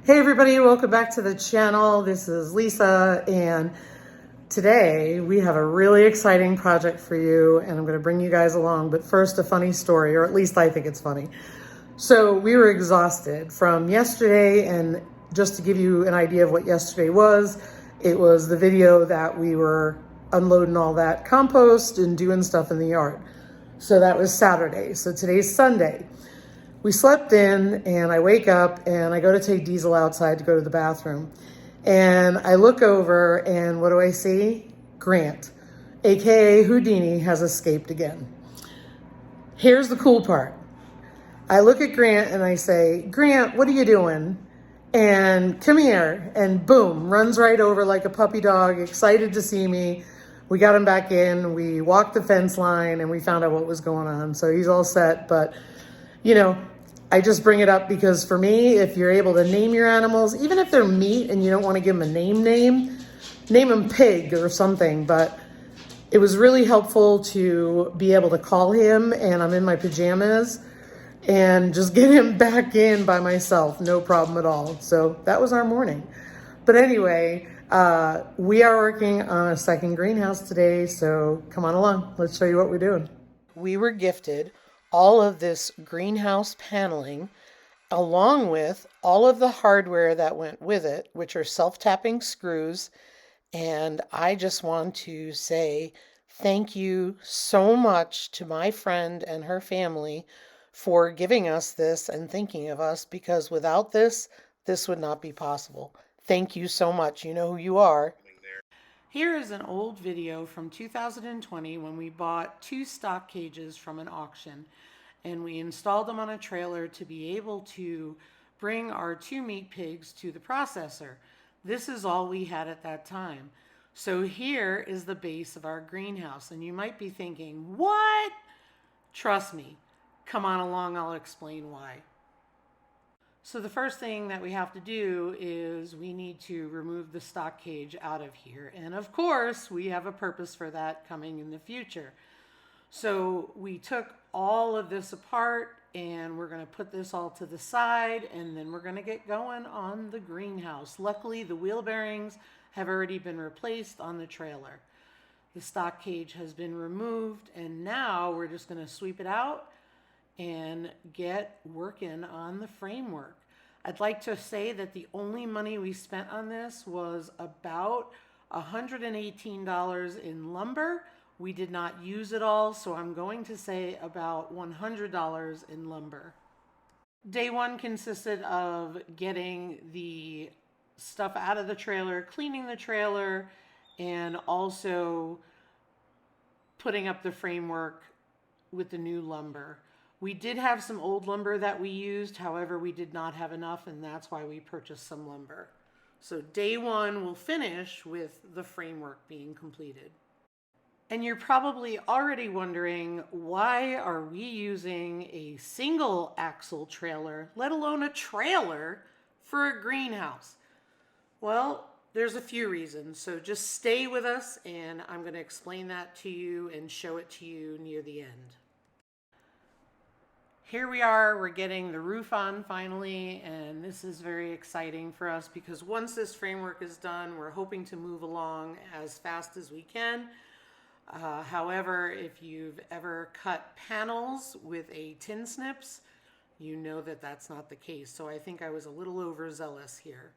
Hey everybody, welcome back to the channel. This is Lisa, and today we have a really exciting project for you, and I'm going to bring you guys along. But first, a funny story, or at least I think it's funny. So we were exhausted from yesterday, and just to give you an idea of what yesterday was, it was the video that we were unloading all that compost and doing stuff in the yard. So that was Saturday. So today's Sunday. We slept in, and I wake up and I go to take Diesel outside to go to the bathroom. And I look over, and what do I see? Grant, AKA Houdini, has escaped again. Here's the cool part. I look at Grant and I say, Grant, what are you doing? And come here. And boom, runs right over like a puppy dog, excited to see me. We got him back in. We walked the fence line and we found out what was going on. So he's all set. But, you know, I just bring it up because for me, if you're able to name your animals, even if they're meat and you don't want to give them a name them Pig or something. But it was really helpful to be able to call him, and I'm in my pajamas, and just get him back in by myself, no problem at all. So that was our morning. But anyway, we are working on a second greenhouse today, so come on along. Let's show you what we're doing. We were gifted all of this greenhouse paneling, along with all of the hardware that went with it, which are self-tapping screws. And I just want to say thank you so much to my friend and her family for giving us this and thinking of us, because without this, this would not be possible. Thank you so much. You know who you are. Here is an old video from 2020 when we bought 2 stock cages from an auction, and we installed them on a trailer to be able to bring our 2 meat pigs to the processor. This is all we had at that time. So here is the base of our greenhouse, and you might be thinking, what? Trust me. Come on along, I'll explain why. So the first thing that we have to do is we need to remove the stock cage out of here. And of course, we have a purpose for that coming in the future. So we took all of this apart, and we're going to put this all to the side, and then we're going to get going on the greenhouse. Luckily, the wheel bearings have already been replaced on the trailer. The stock cage has been removed, and now we're just going to sweep it out and get working on the framework. I'd like to say that the only money we spent on this was about $118 in lumber. We did not use it all, so I'm going to say about $100 in lumber. Day one consisted of getting the stuff out of the trailer, cleaning the trailer, and also putting up the framework with the new lumber. We did have some old lumber that we used, however, we did not have enough, and that's why we purchased some lumber. So day one will finish with the framework being completed. And you're probably already wondering, why are we using a single axle trailer, let alone a trailer, for a greenhouse? Well, there's a few reasons, so just stay with us and I'm going to explain that to you and show it to you near the end. Here we are, we're getting the roof on finally, and this is very exciting for us because once this framework is done, we're hoping to move along as fast as we can. However, if you've ever cut panels with a tin snips, you know that that's not the case. So I think I was a little overzealous here.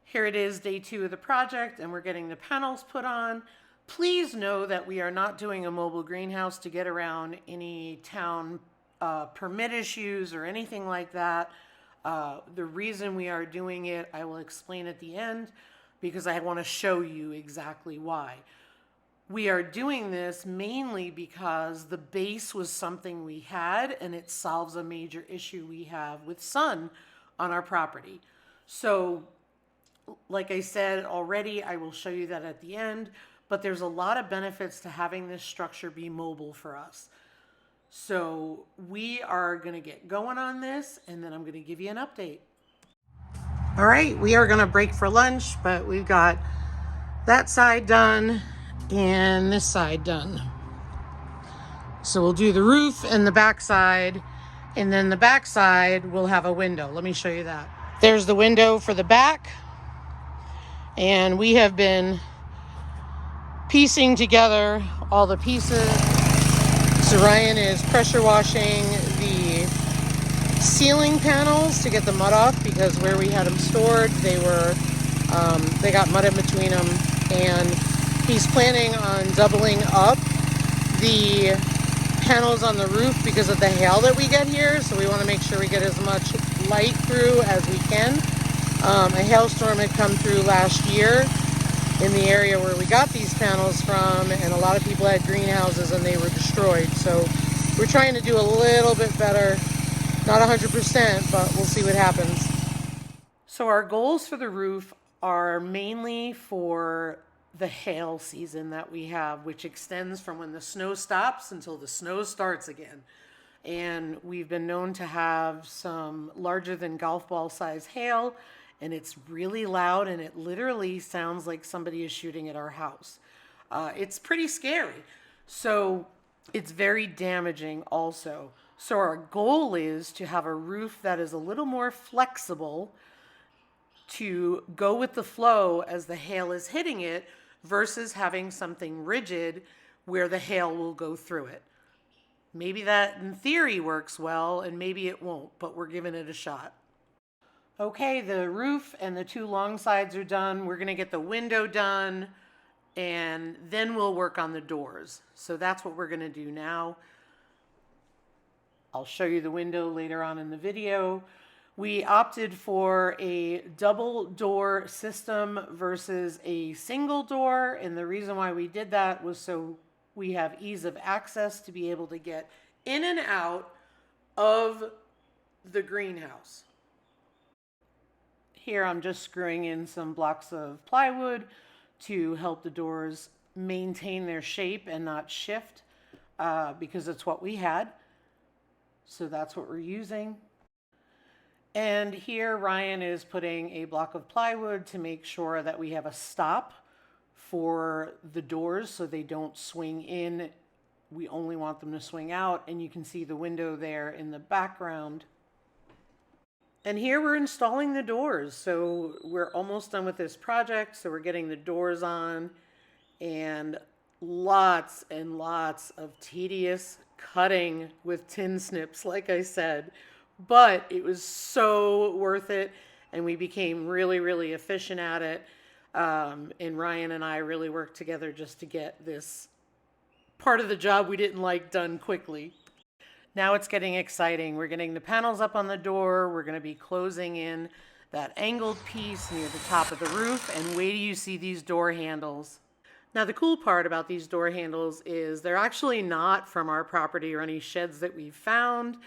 Here it is, day 2 of the project, and we're getting the panels put on. Please know that we are not doing a mobile greenhouse to get around any town permit issues or anything like that. The reason we are doing it, I will explain at the end, because I want to show you exactly why. We are doing this mainly because the base was something we had, and it solves a major issue we have with sun on our property. So, like I said already, I will show you that at the end, but there's a lot of benefits to having this structure be mobile for us. So we are going to get going on this, and then I'm going to give you an update. All right, we are going to break for lunch, but we've got that side done and this side done. So we'll do the roof and the back side, And then the back side will have a window. Let me show you that. There's the window for the back. And we have been piecing together all the pieces. So Ryan is pressure washing the ceiling panels to get the mud off, because where we had them stored, they got mud in between them. And he's planning on doubling up the panels on the roof because of the hail that we get here. So we want to make sure we get as much light through as we can. A hailstorm had come through last year in the area where we got these panels from, and a lot of people had greenhouses and they were destroyed. So we're trying to do a little bit better, not 100%, but we'll see what happens. So our goals for the roof are mainly for the hail season that we have, which extends from when the snow stops until the snow starts again. And we've been known to have some larger than golf ball size hail, and it's really loud, and it literally sounds like somebody is shooting at our house. It's pretty scary. So it's very damaging also. So our goal is to have a roof that is a little more flexible to go with the flow as the hail is hitting it, versus having something rigid where the hail will go through it. Maybe that in theory works well, and maybe it won't, but we're giving it a shot. Okay, the roof and the two long sides are done. We're gonna get the window done, and then we'll work on the doors. So that's what we're gonna do now. I'll show you the window later on in the video. We opted for a double door system versus a single door. And the reason why we did that was so we have ease of access to be able to get in and out of the greenhouse. Here I'm just screwing in some blocks of plywood to help the doors maintain their shape and not shift, because it's what we had. So that's what we're using. And here Ryan is putting a block of plywood to make sure that we have a stop for the doors so they don't swing in. We only want them to swing out, and you can see the window there in the background. And here we're installing the doors. So we're almost done with this project. So we're getting the doors on, and lots and lots of tedious cutting with tin snips, like I said. But it was so worth it, and we became really, really efficient at it. And Ryan and I really worked together just to get this part of the job we didn't like done quickly. Now it's getting exciting. We're getting the panels up on the door. We're going to be closing in that angled piece near the top of the roof, and wait till you see these door handles. Now the cool part about these door handles is they're actually not from our property or any sheds that we've found.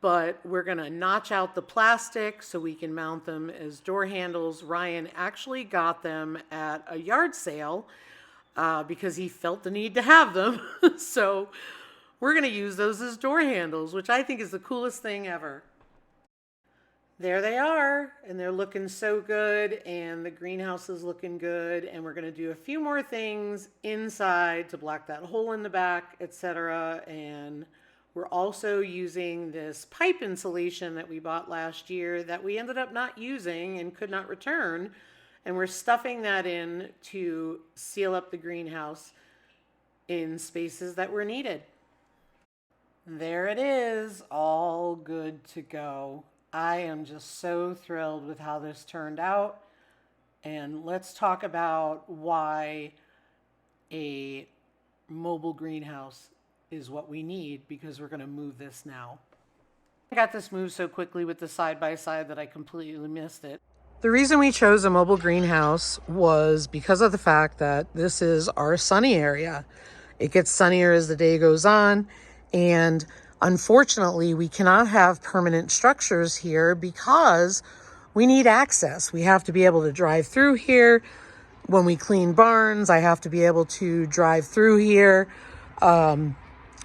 But we're gonna notch out the plastic so we can mount them as door handles. Ryan actually got them at a yard sale because he felt the need to have them. So we're gonna use those as door handles, which I think is the coolest thing ever. There they are, and they're looking so good, and the greenhouse is looking good, and we're gonna do a few more things inside to block that hole in the back, etc. And we're also using this pipe insulation that we bought last year that we ended up not using and could not return. And we're stuffing that in to seal up the greenhouse in spaces that were needed. There it is, all good to go. I am just so thrilled with how this turned out. And let's talk about why a mobile greenhouse is what we need, because we're going to move this now. I got this moved so quickly with the side-by-side that I completely missed it. The reason we chose a mobile greenhouse was because of the fact that this is our sunny area. It gets sunnier as the day goes on, and unfortunately we cannot have permanent structures here because we need access. We have to be able to drive through here. When we clean barns, I have to be able to drive through here.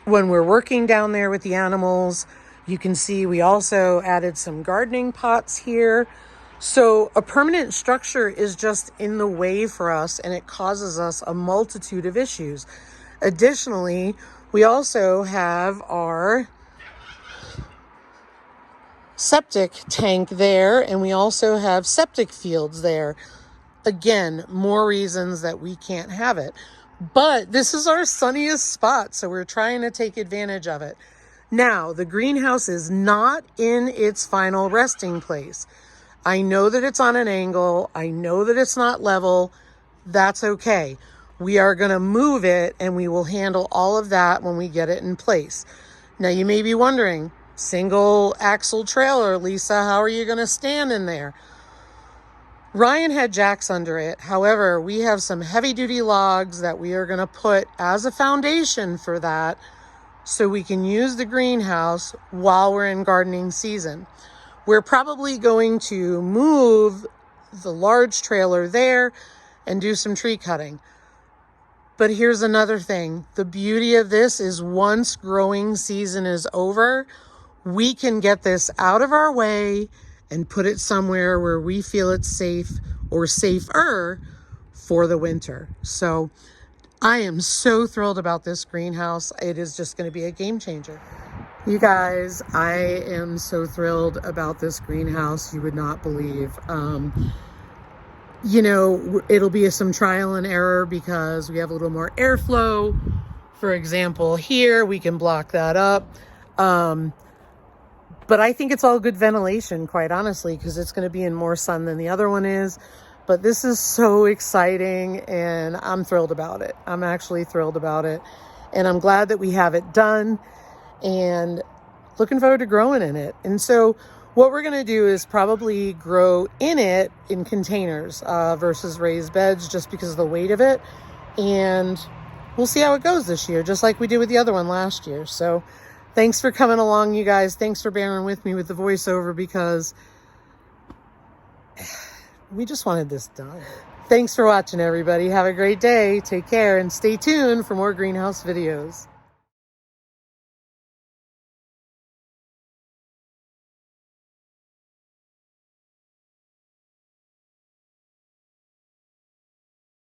When we're working down there with the animals, you can see we also added some gardening pots here. So a permanent structure is just in the way for us, and it causes us a multitude of issues. Additionally, we also have our septic tank there, and we also have septic fields there. Again, more reasons that we can't have it. But this is our sunniest spot, so we're trying to take advantage of it. Now, the greenhouse is not in its final resting place. I know that it's on an angle. I know that it's not level. That's okay. We are going to move it, and we will handle all of that when we get it in place. Now, you may be wondering, single axle trailer, Lisa, how are you going to stand in there? Ryan had jacks under it. However, we have some heavy duty logs that we are going to put as a foundation for that so we can use the greenhouse while we're in gardening season. We're probably going to move the large trailer there and do some tree cutting. But here's another thing. The beauty of this is once growing season is over, we can get this out of our way and put it somewhere where we feel it's safe or safer for the winter. So I am so thrilled about this greenhouse. It is just going to be a game changer. You guys, I am so thrilled about this greenhouse. You would not believe. You know, it'll be some trial and error because we have a little more airflow. For example, here we can block that up. But I think it's all good ventilation, quite honestly, because it's going to be in more sun than the other one is. But this is so exciting, and I'm thrilled about it. I'm actually thrilled about it. And I'm glad that we have it done, and looking forward to growing in it. And so what we're going to do is probably grow in it in containers versus raised beds, just because of the weight of it. And we'll see how it goes this year, just like we did with the other one last year. So thanks for coming along, you guys. Thanks for bearing with me with the voiceover because we just wanted this done. Thanks for watching, everybody. Have a great day. Take care and stay tuned for more greenhouse videos.